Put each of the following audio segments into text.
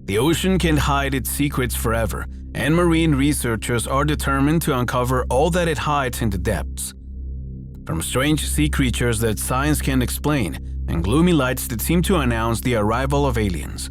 The ocean can't hide its secrets forever, and marine researchers are determined to uncover all that it hides in the depths. From strange sea creatures that science can't explain, and gloomy lights that seem to announce the arrival of aliens,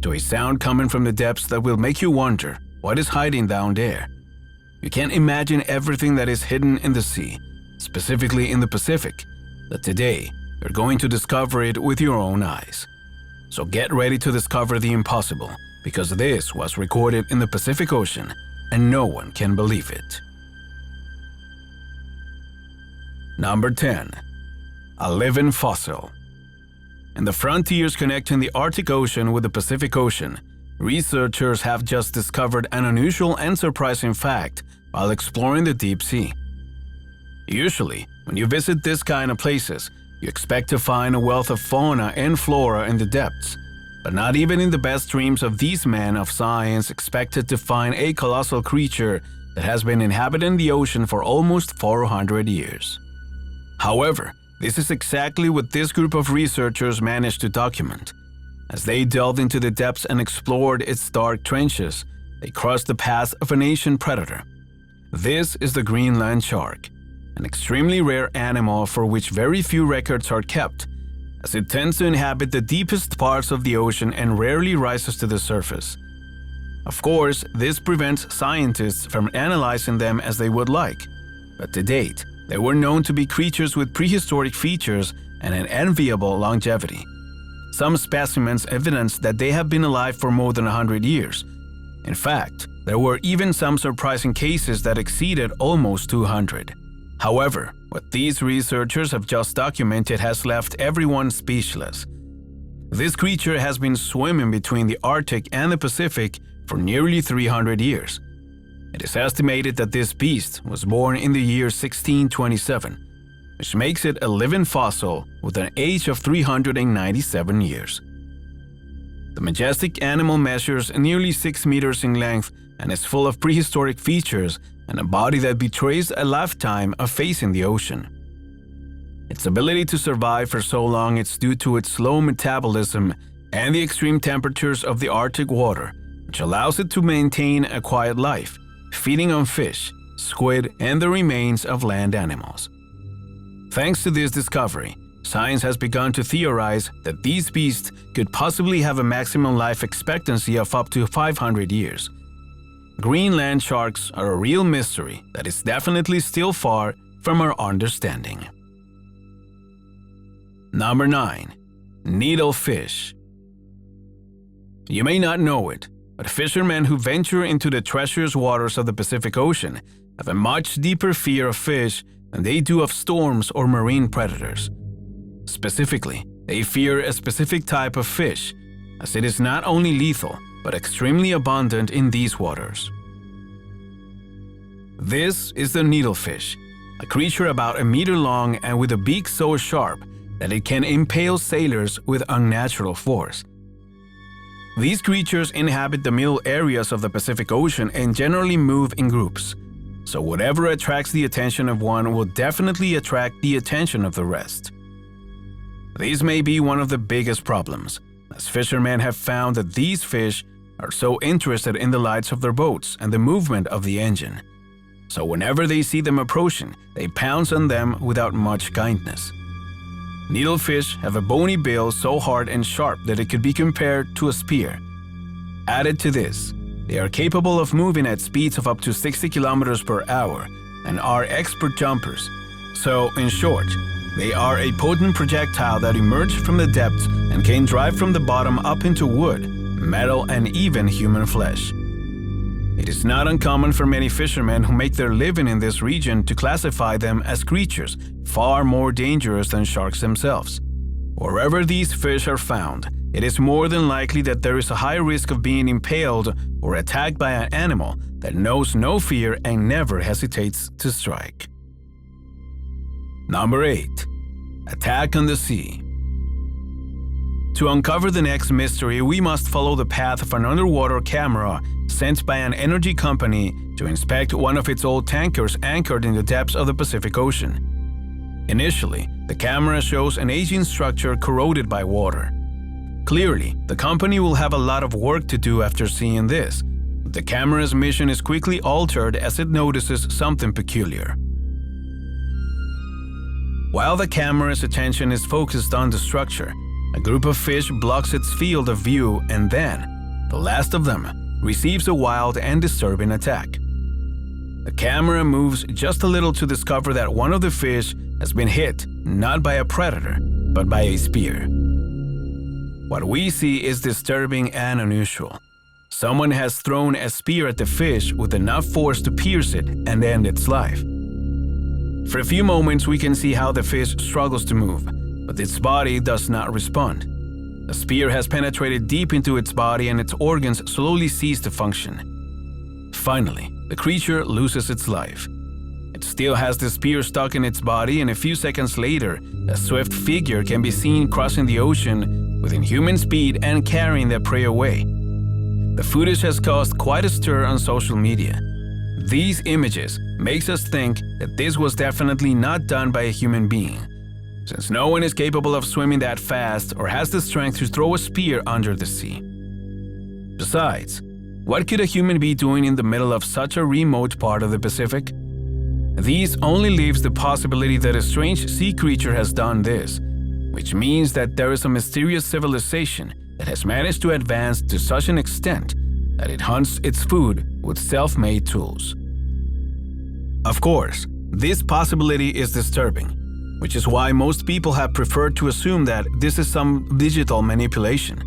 to a sound coming from the depths that will make you wonder what is hiding down there. You can't imagine everything that is hidden in the sea, specifically in the Pacific, but today you're going to discover it with your own eyes. So get ready to discover the impossible, because this was recorded in the Pacific Ocean and no one can believe it. Number 10. A living fossil. In the frontiers connecting the Arctic Ocean with the Pacific Ocean, researchers have just discovered an unusual and surprising fact while exploring the deep sea. Usually, when you visit this kind of places, you expect to find a wealth of fauna and flora in the depths, but not even in the best dreams of these men of science expected to find a colossal creature that has been inhabiting the ocean for almost 400 years. However, this is exactly what this group of researchers managed to document. As they delved into the depths and explored its dark trenches, they crossed the path of an ancient predator. This is the Greenland shark, an extremely rare animal for which very few records are kept, as it tends to inhabit the deepest parts of the ocean and rarely rises to the surface. Of course, this prevents scientists from analyzing them as they would like, but to date, they were known to be creatures with prehistoric features and an enviable longevity. Some specimens evidence that they have been alive for more than 100 years. In fact, there were even some surprising cases that exceeded almost 200. However, what these researchers have just documented has left everyone speechless. This creature has been swimming between the Arctic and the Pacific for nearly 300 years. It is estimated that this beast was born in the year 1627, which makes it a living fossil with an age of 397 years. The majestic animal measures nearly 6 meters in length and is full of prehistoric features and a body that betrays a lifetime of facing the ocean. Its ability to survive for so long is due to its slow metabolism and the extreme temperatures of the Arctic water, which allows it to maintain a quiet life, feeding on fish, squid, and the remains of land animals. Thanks to this discovery, science has begun to theorize that these beasts could possibly have a maximum life expectancy of up to 500 years. Greenland sharks are a real mystery that is definitely still far from our understanding. Number 9. Needlefish. You may not know it, but fishermen who venture into the treacherous waters of the Pacific Ocean have a much deeper fear of fish than they do of storms or marine predators. Specifically, they fear a specific type of fish, as it is not only lethal, but extremely abundant in these waters. This is the needlefish, a creature about a meter long and with a beak so sharp that it can impale sailors with unnatural force. These creatures inhabit the middle areas of the Pacific Ocean and generally move in groups, so whatever attracts the attention of one will definitely attract the attention of the rest. These may be one of the biggest problems, as fishermen have found that these fish are so interested in the lights of their boats and the movement of the engine. So whenever they see them approaching, they pounce on them without much kindness. Needlefish have a bony bill so hard and sharp that it could be compared to a spear. Added to this, they are capable of moving at speeds of up to 60 kilometers per hour and are expert jumpers. So, in short, they are a potent projectile that emerge from the depths and can drive from the bottom up into wood, metal, and even human flesh. It is not uncommon for many fishermen who make their living in this region to classify them as creatures far more dangerous than sharks themselves. Wherever these fish are found, it is more than likely that there is a high risk of being impaled or attacked by an animal that knows no fear and never hesitates to strike. Number 8. Attack on the sea. To uncover the next mystery, we must follow the path of an underwater camera sent by an energy company to inspect one of its old tankers anchored in the depths of the Pacific Ocean. Initially, the camera shows an aging structure corroded by water. Clearly, the company will have a lot of work to do after seeing this. The camera's mission is quickly altered as it notices something peculiar. While the camera's attention is focused on the structure, a group of fish blocks its field of view, and then, the last of them receives a wild and disturbing attack. The camera moves just a little to discover that one of the fish has been hit not by a predator, but by a spear. What we see is disturbing and unusual. Someone has thrown a spear at the fish with enough force to pierce it and end its life. For a few moments, we can see how the fish struggles to move, but its body does not respond. The spear has penetrated deep into its body and its organs slowly cease to function. Finally, the creature loses its life. It still has the spear stuck in its body, and a few seconds later, a swift figure can be seen crossing the ocean with inhuman speed and carrying their prey away. The footage has caused quite a stir on social media. These images makes us think that this was definitely not done by a human being, since no one is capable of swimming that fast or has the strength to throw a spear under the sea. Besides, what could a human be doing in the middle of such a remote part of the Pacific? These only leaves the possibility that a strange sea creature has done this, which means that there is a mysterious civilization that has managed to advance to such an extent that it hunts its food with self-made tools. Of course, this possibility is disturbing, which is why most people have preferred to assume that this is some digital manipulation.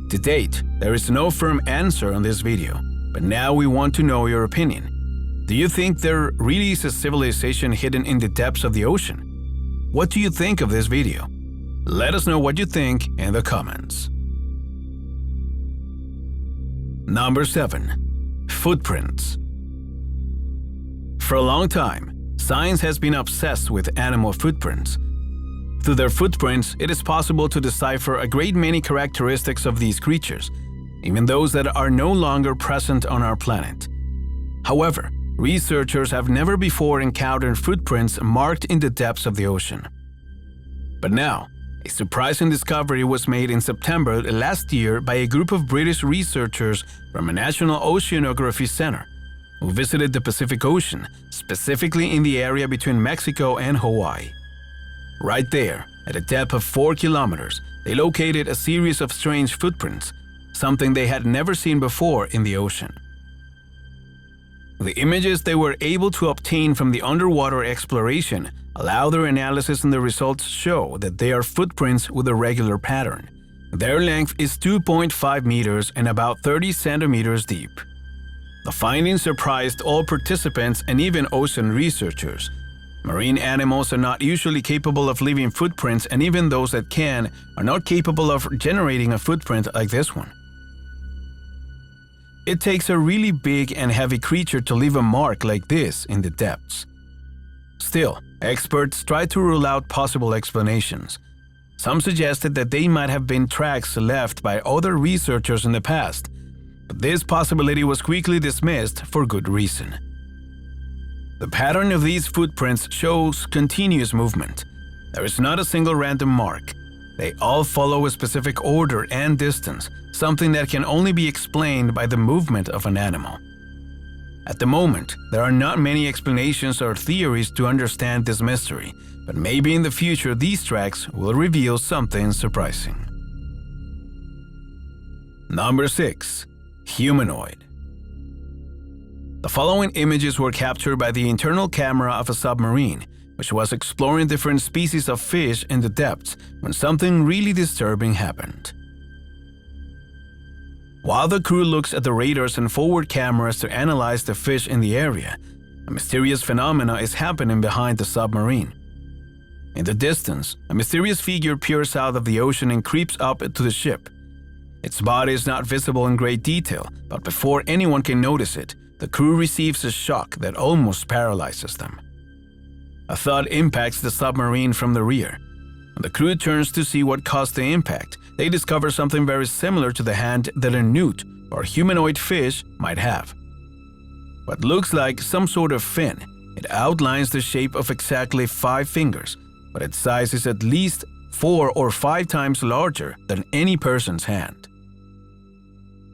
To date, there is no firm answer on this video, but now we want to know your opinion. Do you think there really is a civilization hidden in the depths of the ocean? What do you think of this video? Let us know what you think in the comments. Number 7. Footprints. For a long time, science has been obsessed with animal footprints. Through their footprints, it is possible to decipher a great many characteristics of these creatures, even those that are no longer present on our planet. However, researchers have never before encountered footprints marked in the depths of the ocean. But now, a surprising discovery was made in September last year by a group of British researchers from a National Oceanography Center, who visited the Pacific Ocean, specifically in the area between Mexico and Hawaii. Right there, at a depth of 4 kilometers, they located a series of strange footprints, something they had never seen before in the ocean. The images they were able to obtain from the underwater exploration allow their analysis, and the results show that they are footprints with a regular pattern. Their length is 2.5 meters and about 30 centimeters deep. The findings surprised all participants and even ocean researchers. Marine animals are not usually capable of leaving footprints, and even those that can are not capable of generating a footprint like this one. It takes a really big and heavy creature to leave a mark like this in the depths. Still, experts tried to rule out possible explanations. Some suggested that they might have been tracks left by other researchers in the past, but this possibility was quickly dismissed for good reason. The pattern of these footprints shows continuous movement. There is not a single random mark. They all follow a specific order and distance, something that can only be explained by the movement of an animal. At the moment, there are not many explanations or theories to understand this mystery, but maybe in the future these tracks will reveal something surprising. Number 6. Humanoid. The following images were captured by the internal camera of a submarine, which was exploring different species of fish in the depths when something really disturbing happened. While the crew looks at the radars and forward cameras to analyze the fish in the area, a mysterious phenomena is happening behind the submarine. In the distance, a mysterious figure peers out of the ocean and creeps up to the ship. Its body is not visible in great detail, but before anyone can notice it, the crew receives a shock that almost paralyzes them. A thud impacts the submarine from the rear. When the crew turns to see what caused the impact, they discover something very similar to the hand that a newt or humanoid fish might have. What looks like some sort of fin, it outlines the shape of exactly 5 fingers, but its size is at least 4 or 5 times larger than any person's hand.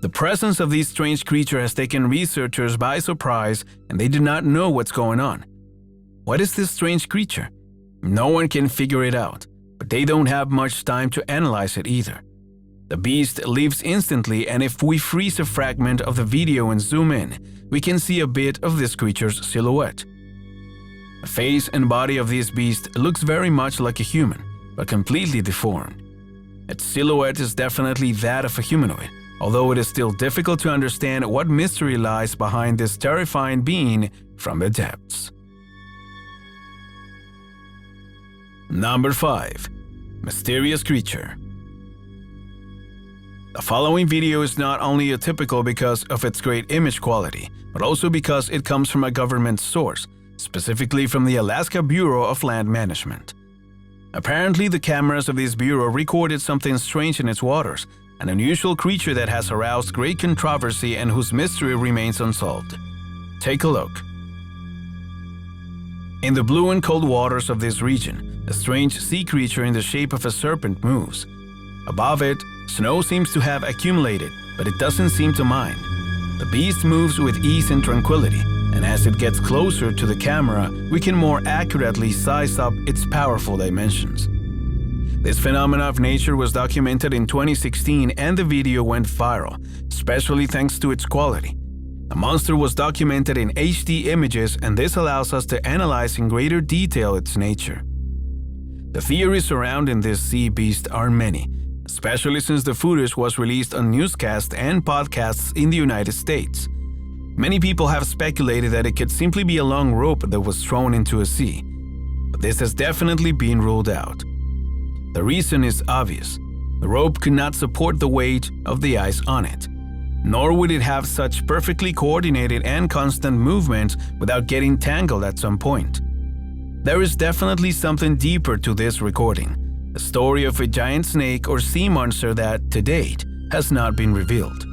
The presence of this strange creature has taken researchers by surprise, and they do not know what's going on. What is this strange creature? No one can figure it out, but they don't have much time to analyze it either. The beast leaves instantly, and if we freeze a fragment of the video and zoom in, we can see a bit of this creature's silhouette. The face and body of this beast looks very much like a human, but completely deformed. Its silhouette is definitely that of a humanoid, although it is still difficult to understand what mystery lies behind this terrifying being from the depths. Number 5. Mysterious Creature. The following video is not only atypical because of its great image quality, but also because it comes from a government source, specifically from the Alaska Bureau of Land Management. Apparently, the cameras of this bureau recorded something strange in its waters, an unusual creature that has aroused great controversy and whose mystery remains unsolved. Take a look. In the blue and cold waters of this region, a strange sea creature in the shape of a serpent moves. Above it, snow seems to have accumulated, but it doesn't seem to mind. The beast moves with ease and tranquility, and as it gets closer to the camera, we can more accurately size up its powerful dimensions. This phenomena of nature was documented in 2016, and the video went viral, especially thanks to its quality. The monster was documented in HD images, and this allows us to analyze in greater detail its nature. The theories surrounding this sea beast are many, especially since the footage was released on newscasts and podcasts in the United States. Many people have speculated that it could simply be a long rope that was thrown into a sea, but this has definitely been ruled out. The reason is obvious. The rope could not support the weight of the ice on it, nor would it have such perfectly coordinated and constant movements without getting tangled at some point. There is definitely something deeper to this recording, a story of a giant snake or sea monster that, to date, has not been revealed.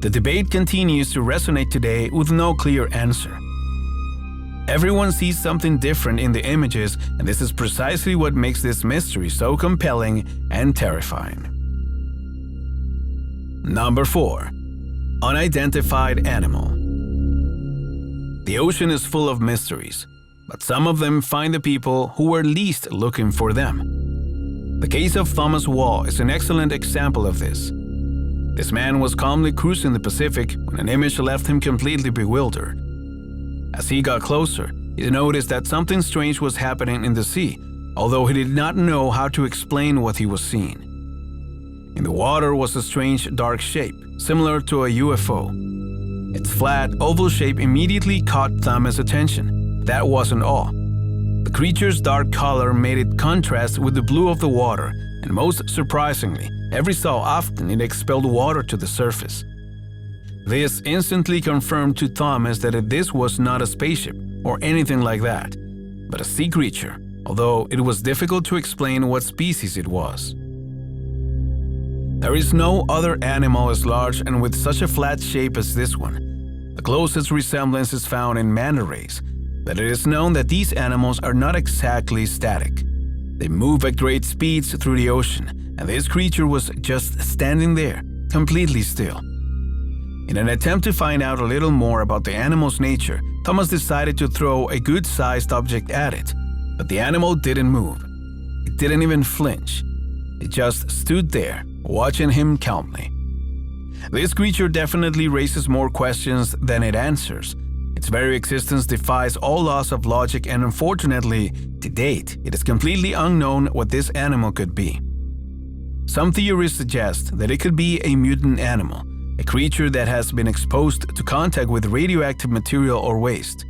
The debate continues to resonate today with no clear answer. Everyone sees something different in the images, and this is precisely what makes this mystery so compelling and terrifying. Number 4. Unidentified Animal. The ocean is full of mysteries, but some of them find the people who were least looking for them. The case of Thomas Wall is an excellent example of this. This man was calmly cruising the Pacific when an image left him completely bewildered. As he got closer, he noticed that something strange was happening in the sea, although he did not know how to explain what he was seeing. In the water was a strange dark shape, similar to a UFO. Its flat, oval shape immediately caught Thomas' attention. That wasn't all. The creature's dark color made it contrast with the blue of the water, and most surprisingly, every so often it expelled water to the surface. This instantly confirmed to Thomas that this was not a spaceship or anything like that, but a sea creature, although it was difficult to explain what species it was. There is no other animal as large and with such a flat shape as this one. The closest resemblance is found in manta rays, but it is known that these animals are not exactly static. They move at great speeds through the ocean, and this creature was just standing there, completely still. In an attempt to find out a little more about the animal's nature, Thomas decided to throw a good-sized object at it, but the animal didn't move. It didn't even flinch. It just stood there, watching him calmly. This creature definitely raises more questions than it answers. Its very existence defies all laws of logic, and unfortunately, to date, it is completely unknown what this animal could be. Some theories suggest that it could be a mutant animal, a creature that has been exposed to contact with radioactive material or waste.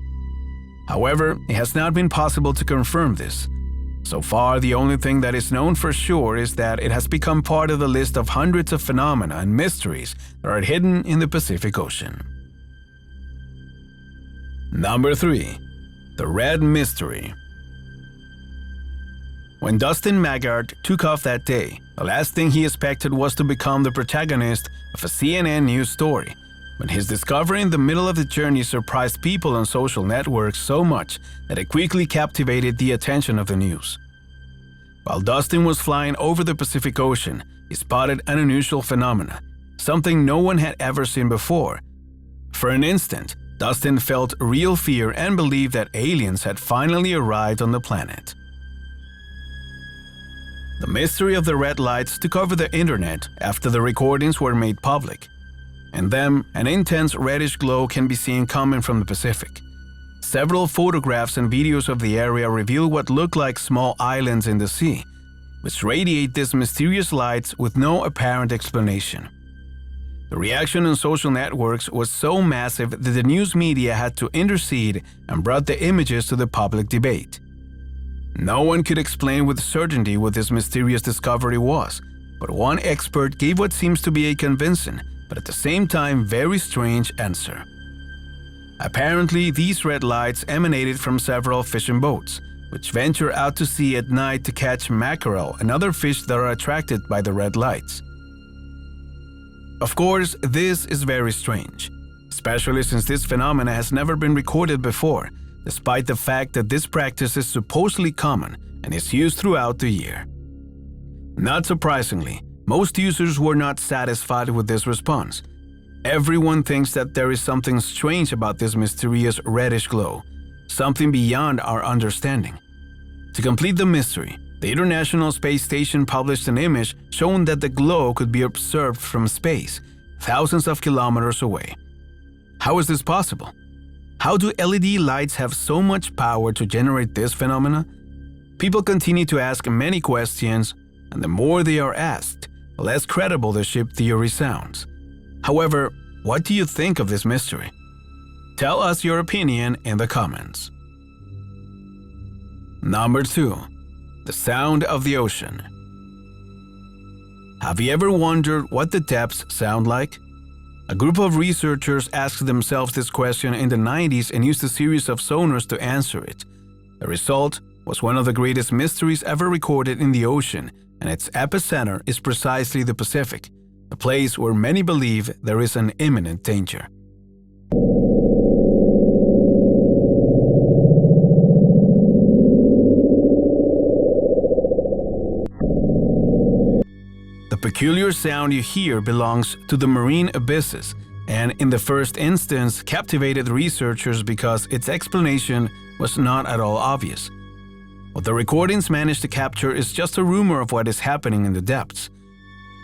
However, it has not been possible to confirm this. So far, the only thing that is known for sure is that it has become part of the list of hundreds of phenomena and mysteries that are hidden in the Pacific Ocean. Number 3. The Red Mystery. When Dustin Maggart took off that day, the last thing he expected was to become the protagonist of a CNN news story. But his discovery in the middle of the journey surprised people on social networks so much that it quickly captivated the attention of the news. While Dustin was flying over the Pacific Ocean, he spotted an unusual phenomena, something no one had ever seen before. For an instant, Dustin felt real fear and believed that aliens had finally arrived on the planet. The mystery of the red lights took over the internet after the recordings were made public. In them, an intense reddish glow can be seen coming from the Pacific. Several photographs and videos of the area reveal what look like small islands in the sea, which radiate these mysterious lights with no apparent explanation. The reaction on social networks was so massive that the news media had to intercede and brought the images to the public debate. No one could explain with certainty what this mysterious discovery was, but one expert gave what seems to be a convincing, but at the same time very strange answer. Apparently, these red lights emanated from several fishing boats, which venture out to sea at night to catch mackerel and other fish that are attracted by the red lights. Of course, this is very strange, especially since this phenomena has never been recorded before, despite the fact that this practice is supposedly common and is used throughout the year. Not surprisingly, most users were not satisfied with this response. Everyone thinks that there is something strange about this mysterious reddish glow, something beyond our understanding. To complete the mystery, the International Space Station published an image showing that the glow could be observed from space, thousands of kilometers away. How is this possible? How do LED lights have so much power to generate this phenomena? People continue to ask many questions, and the more they are asked, the less credible the ship theory sounds. However, what do you think of this mystery? Tell us your opinion in the comments. Number 2. The sound of the ocean. Have you ever wondered what the depths sound like? A group of researchers asked themselves this question in the 90s and used a series of sonars to answer it. The result was one of the greatest mysteries ever recorded in the ocean, and its epicenter is precisely the Pacific, a place where many believe there is an imminent danger. The peculiar sound you hear belongs to the marine abysses, and in the first instance captivated researchers because its explanation was not at all obvious. What the recordings managed to capture is just a rumor of what is happening in the depths.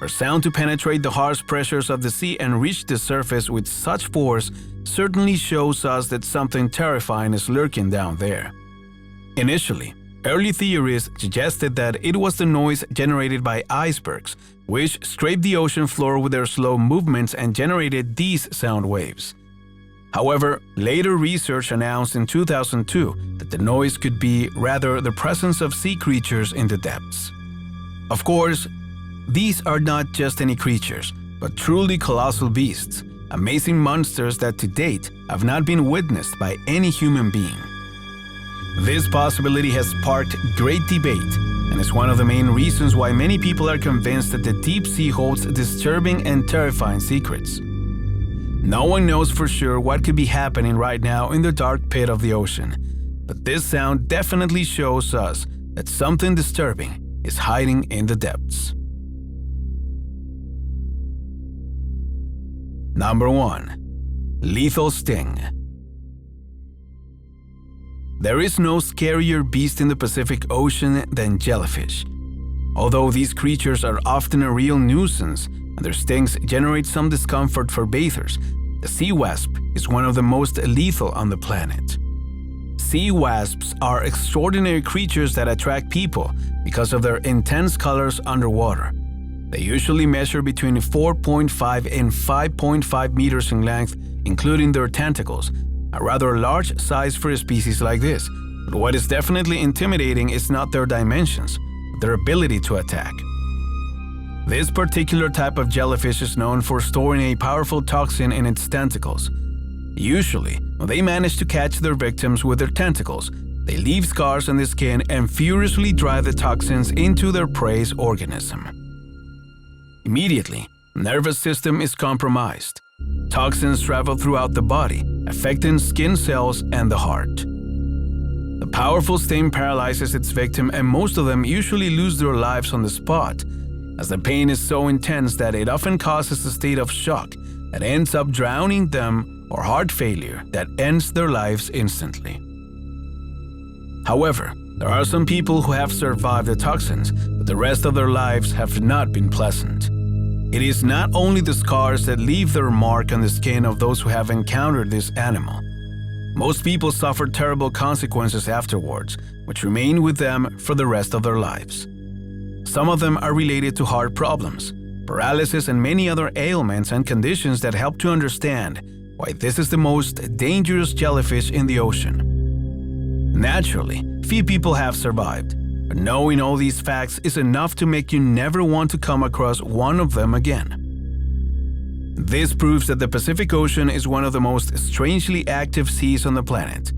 For sound to penetrate the harsh pressures of the sea and reach the surface with such force certainly shows us that something terrifying is lurking down there. Initially, early theories suggested that it was the noise generated by icebergs, which scraped the ocean floor with their slow movements and generated these sound waves. However, later research announced in 2002 that the noise could be rather the presence of sea creatures in the depths. Of course, these are not just any creatures, but truly colossal beasts, amazing monsters that to date have not been witnessed by any human being. This possibility has sparked great debate and is one of the main reasons why many people are convinced that the deep sea holds disturbing and terrifying secrets. No one knows for sure what could be happening right now in the dark pit of the ocean, but this sound definitely shows us that something disturbing is hiding in the depths. Number 1. Lethal sting. There is no scarier beast in the Pacific Ocean than jellyfish. Although these creatures are often a real nuisance and their stings generate some discomfort for bathers, the sea wasp is one of the most lethal on the planet. Sea wasps are extraordinary creatures that attract people because of their intense colors underwater. They usually measure between 4.5 and 5.5 meters in length, including their tentacles, a rather large size for a species like this. But what is definitely intimidating is not their dimensions, but their ability to attack. This particular type of jellyfish is known for storing a powerful toxin in its tentacles. Usually, when they manage to catch their victims with their tentacles, they leave scars on the skin and furiously drive the toxins into their prey's organism. Immediately, the nervous system is compromised. Toxins travel throughout the body, affecting skin cells and the heart. The powerful sting paralyzes its victim, and most of them usually lose their lives on the spot, as the pain is so intense that it often causes a state of shock that ends up drowning them, or heart failure that ends their lives instantly. However, there are some people who have survived the toxins, but the rest of their lives have not been pleasant. It is not only the scars that leave their mark on the skin of those who have encountered this animal. Most people suffer terrible consequences afterwards, which remain with them for the rest of their lives. Some of them are related to heart problems, paralysis, and many other ailments and conditions that help to understand why this is the most dangerous jellyfish in the ocean. Naturally, few people have survived, but knowing all these facts is enough to make you never want to come across one of them again. This proves that the Pacific Ocean is one of the most strangely active seas on the planet,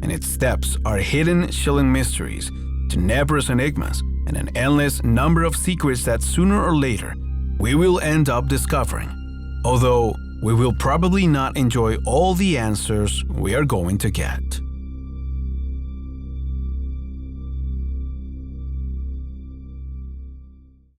and its depths are hidden, chilling mysteries, tenebrous enigmas, and an endless number of secrets that sooner or later we will end up discovering, although we will probably not enjoy all the answers we are going to get.